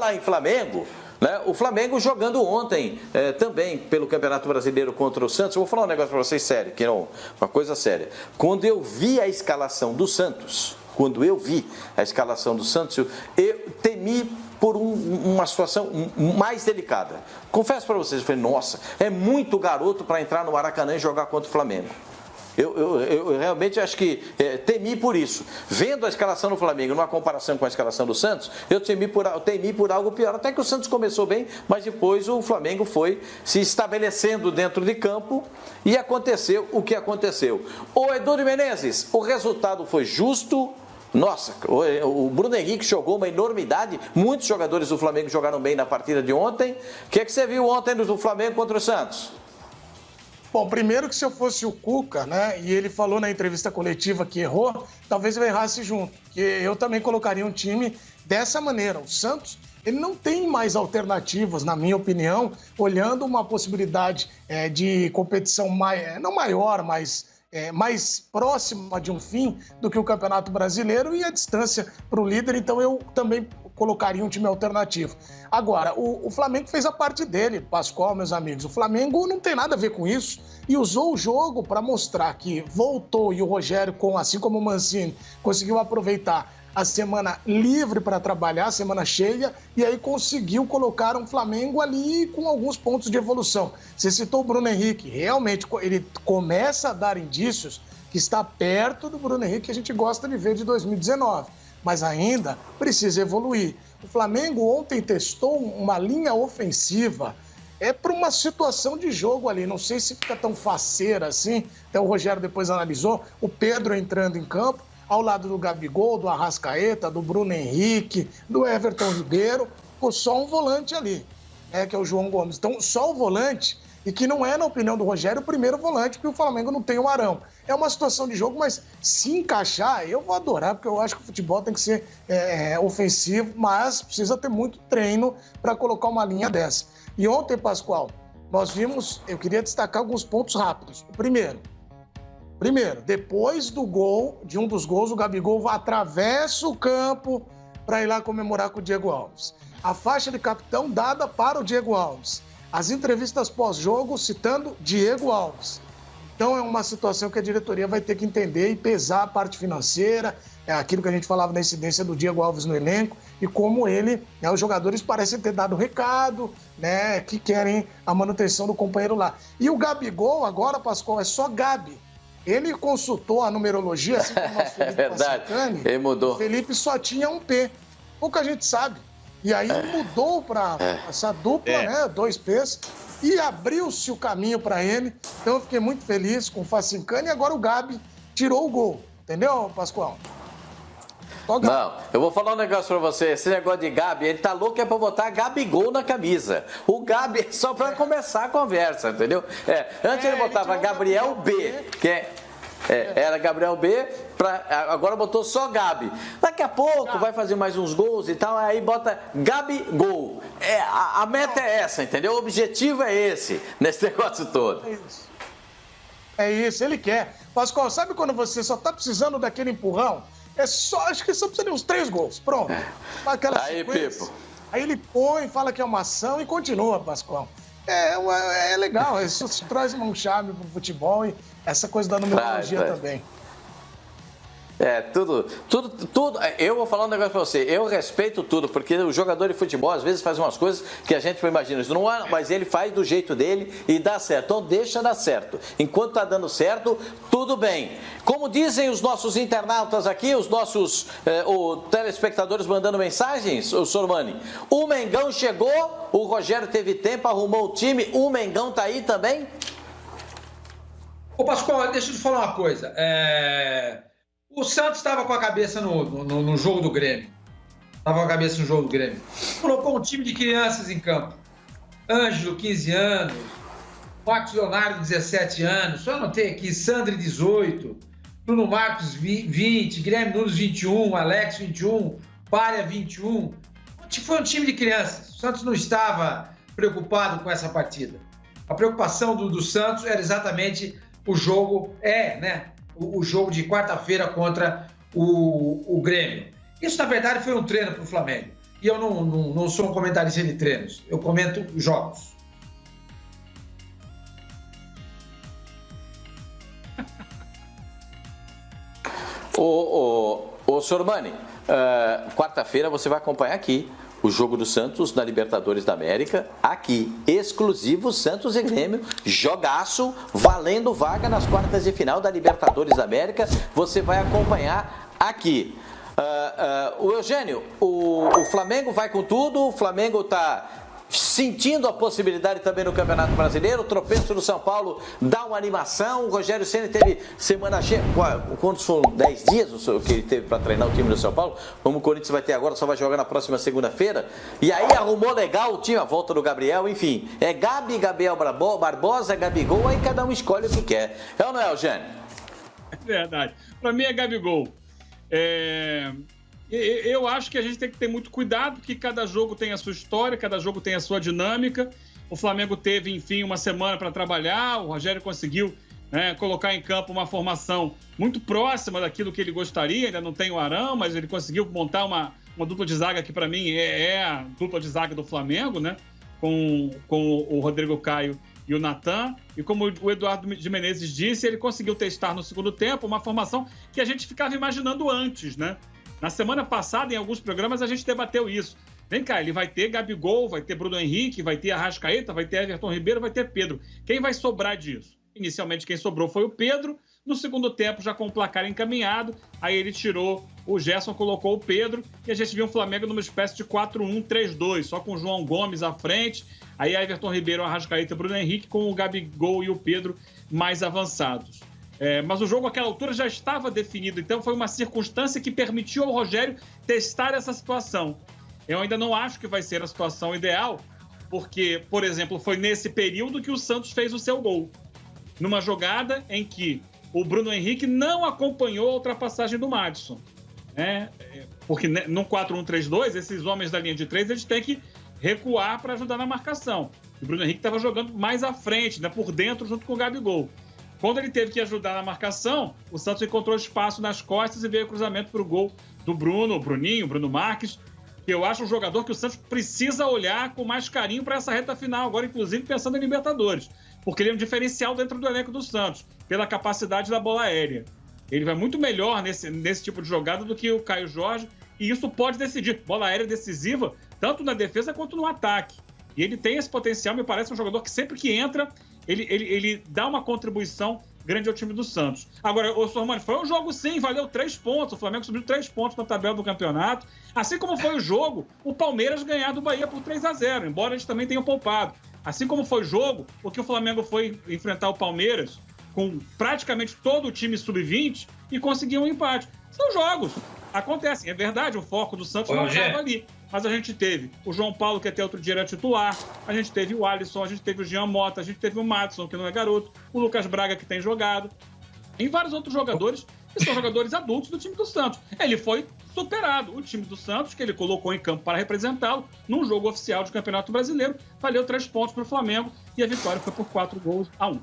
falar em Flamengo, né, o Flamengo jogando ontem também pelo Campeonato Brasileiro contra o Santos. Eu vou falar um negócio para vocês sério, que não, uma coisa séria. Quando eu vi a escalação do Santos, eu temi por uma situação mais delicada. Confesso para vocês, eu falei, nossa, é muito garoto para entrar no Maracanã e jogar contra o Flamengo. Eu realmente acho que temi por isso. Vendo a escalação do Flamengo, numa comparação com a escalação do Santos, eu temi por algo pior. Até que o Santos começou bem, mas depois o Flamengo foi se estabelecendo dentro de campo e aconteceu o que aconteceu. Ô Edu Menezes, o resultado foi justo. Nossa, o Bruno Henrique jogou uma enormidade. Muitos jogadores do Flamengo jogaram bem na partida de ontem. O que você viu ontem do Flamengo contra o Santos? Bom, primeiro que se eu fosse o Cuca, né, e ele falou na entrevista coletiva que errou, talvez eu errasse junto, porque eu também colocaria um time dessa maneira. O Santos, ele não tem mais alternativas, na minha opinião, olhando uma possibilidade de competição não maior, mas mais próxima de um fim do que o Campeonato Brasileiro e a distância para o líder, então eu também colocaria um time alternativo. Agora, o Flamengo fez a parte dele, Pascoal, meus amigos. O Flamengo não tem nada a ver com isso e usou o jogo para mostrar que voltou e o Rogério, assim como o Mancini, conseguiu aproveitar a semana livre para trabalhar, a semana cheia, e aí conseguiu colocar um Flamengo ali com alguns pontos de evolução. Você citou o Bruno Henrique, realmente ele começa a dar indícios que está perto do Bruno Henrique que a gente gosta de ver de 2019, mas ainda precisa evoluir. O Flamengo ontem testou uma linha ofensiva para uma situação de jogo ali, não sei se fica tão faceira assim, até o Rogério depois analisou, o Pedro entrando em campo, ao lado do Gabigol, do Arrascaeta, do Bruno Henrique, do Everton Ribeiro, ficou só um volante ali, que é o João Gomes. Então, só o volante, e que não é, na opinião do Rogério, o primeiro volante, porque o Flamengo não tem o Arão. É uma situação de jogo, mas se encaixar, eu vou adorar, porque eu acho que o futebol tem que ser ofensivo, mas precisa ter muito treino para colocar uma linha dessa. E ontem, Pascoal, nós vimos, eu queria destacar alguns pontos rápidos. O Primeiro, depois do gol, de um dos gols, o Gabigol atravessa o campo para ir lá comemorar com o Diego Alves. A faixa de capitão dada para o Diego Alves. As entrevistas pós-jogo citando Diego Alves. Então é uma situação que a diretoria vai ter que entender e pesar a parte financeira, aquilo que a gente falava da incidência do Diego Alves no elenco e como os jogadores parecem ter dado recado, que querem a manutenção do companheiro lá. E o Gabigol agora, Pascoal, é só Gabi. Ele consultou a numerologia, assim como o nosso Felipe Verdade, ele mudou. O Felipe só tinha um P, pouca gente sabe. E aí mudou para essa dupla, 2 P's, e abriu-se o caminho para ele. Então eu fiquei muito feliz com o Facincani e agora o Gabi tirou o gol. Entendeu, Pascoal? Não, eu vou falar um negócio pra você. Esse negócio de Gabi, ele tá louco pra botar Gabigol na camisa. O Gabi é só pra começar a conversa, entendeu? Antes ele botava Gabriel B, que era Gabriel B, agora botou só Gabi. Daqui a pouco vai fazer mais uns gols e tal, aí bota Gabigol. A meta é essa, entendeu? O objetivo é esse, nesse negócio todo. É isso, ele quer. Pascoal, sabe quando você só tá precisando daquele empurrão? Acho que só precisa de uns 3 gols. Pronto. Aí, Pipo. Aí ele põe, fala que é uma ação e continua, Pascoal. É legal, isso traz um charme pro futebol e essa coisa da numerologia também. Tudo. Eu vou falar um negócio pra você. Eu respeito tudo, porque o jogador de futebol às vezes faz umas coisas que a gente não imagina. Isso não é, mas ele faz do jeito dele e dá certo. Então deixa dar certo. Enquanto tá dando certo, tudo bem. Como dizem os nossos internautas aqui, os nossos telespectadores mandando mensagens, o Sormani, o Mengão chegou, o Rogério teve tempo, arrumou o time, o Mengão tá aí também? Ô Pascoal, deixa eu te falar uma coisa. O Santos estava com a cabeça no jogo do Grêmio. Colocou um time de crianças em campo. Ângelo, 15 anos. Marcos Leonardo, 17 anos. Só anotei aqui, Sandri, 18. Bruno Marcos, 20. Guilherme Nunes, 21. Alex, 21. Palha, 21. Foi um time de crianças. O Santos não estava preocupado com essa partida. A preocupação do Santos era exatamente o jogo, o jogo de quarta-feira contra o Grêmio. Isso, na verdade, foi um treino para o Flamengo. e eu não sou um comentarista de treinos, eu comento jogos. Ô Sormani, quarta-feira você vai acompanhar aqui o jogo do Santos na Libertadores da América, aqui, exclusivo Santos e Grêmio, jogaço, valendo vaga nas quartas de final da Libertadores da América, você vai acompanhar aqui. O Eugênio, o Flamengo vai com tudo, o Flamengo está sentindo a possibilidade também no Campeonato Brasileiro, o tropeço do São Paulo dá uma animação, o Rogério Ceni teve semana cheia, quantos foram 10 dias que ele teve para treinar o time do São Paulo, como o Corinthians vai ter agora, só vai jogar na próxima segunda-feira, e aí arrumou legal o time, a volta do Gabriel, enfim, é Gabi, Gabriel Barbosa, Gabigol, aí cada um escolhe o que quer, é ou não é, Eugênio? É verdade, para mim é Gabigol. Eu acho que a gente tem que ter muito cuidado, porque cada jogo tem a sua história, cada jogo tem a sua dinâmica. O Flamengo teve, enfim, uma semana para trabalhar, o Rogério conseguiu colocar em campo uma formação muito próxima daquilo que ele gostaria, ainda não tem o Arão, mas ele conseguiu montar uma dupla de zaga que, para mim, é a dupla de zaga do Flamengo, né? Com o Rodrigo Caio e o Natan. E como o Eduardo de Menezes disse, ele conseguiu testar no segundo tempo uma formação que a gente ficava imaginando antes, né? Na semana passada, em alguns programas, a gente debateu isso. Vem cá, ele vai ter Gabigol, vai ter Bruno Henrique, vai ter Arrascaeta, vai ter Everton Ribeiro, vai ter Pedro. Quem vai sobrar disso? Inicialmente, quem sobrou foi o Pedro. No segundo tempo, já com o placar encaminhado, aí ele tirou o Gerson, colocou o Pedro, e a gente viu o Flamengo numa espécie de 4-1-3-2, só com o João Gomes à frente, aí Everton Ribeiro, Arrascaeta e Bruno Henrique, com o Gabigol e o Pedro mais avançados. Mas o jogo àquela altura já estava definido, então foi uma circunstância que permitiu ao Rogério testar essa situação. Eu ainda não acho que vai ser a situação ideal, porque, por exemplo, foi nesse período que o Santos fez o seu gol. Numa jogada em que o Bruno Henrique não acompanhou a ultrapassagem do Madison. Porque no 4-1-3-2, esses homens da linha de 3, eles têm que recuar para ajudar na marcação. O Bruno Henrique estava jogando mais à frente, por dentro, junto com o Gabigol. Quando ele teve que ajudar na marcação, o Santos encontrou espaço nas costas e veio o cruzamento para o gol do Bruno Marques, que eu acho um jogador que o Santos precisa olhar com mais carinho para essa reta final, agora inclusive pensando em Libertadores, porque ele é um diferencial dentro do elenco do Santos, pela capacidade da bola aérea. Ele vai muito melhor nesse tipo de jogada do que o Caio Jorge, e isso pode decidir. Bola aérea decisiva, tanto na defesa quanto no ataque. E ele tem esse potencial, me parece um jogador que sempre que entra, ele dá uma contribuição grande ao time do Santos. Agora, o Sormani, foi um jogo sim, valeu 3 pontos. O Flamengo subiu 3 pontos na tabela do campeonato. Assim como foi o jogo, o Palmeiras ganhar do Bahia por 3-0, embora eles também tenham poupado. Assim como foi o jogo, porque o Flamengo foi enfrentar o Palmeiras com praticamente todo o time sub-20 e conseguiu um empate. São jogos, acontecem. É verdade, o foco do Santos não estava ali. Mas a gente teve o João Paulo, que até outro dia era titular, a gente teve o Alisson, a gente teve o Jean Mota, a gente teve o Madison, que não é garoto, o Lucas Braga, que tem jogado, e vários outros jogadores, que são jogadores adultos do time do Santos. Ele foi superado. O time do Santos, que ele colocou em campo para representá-lo, num jogo oficial de Campeonato Brasileiro, valeu 3 pontos para o Flamengo, e a vitória foi por 4-1.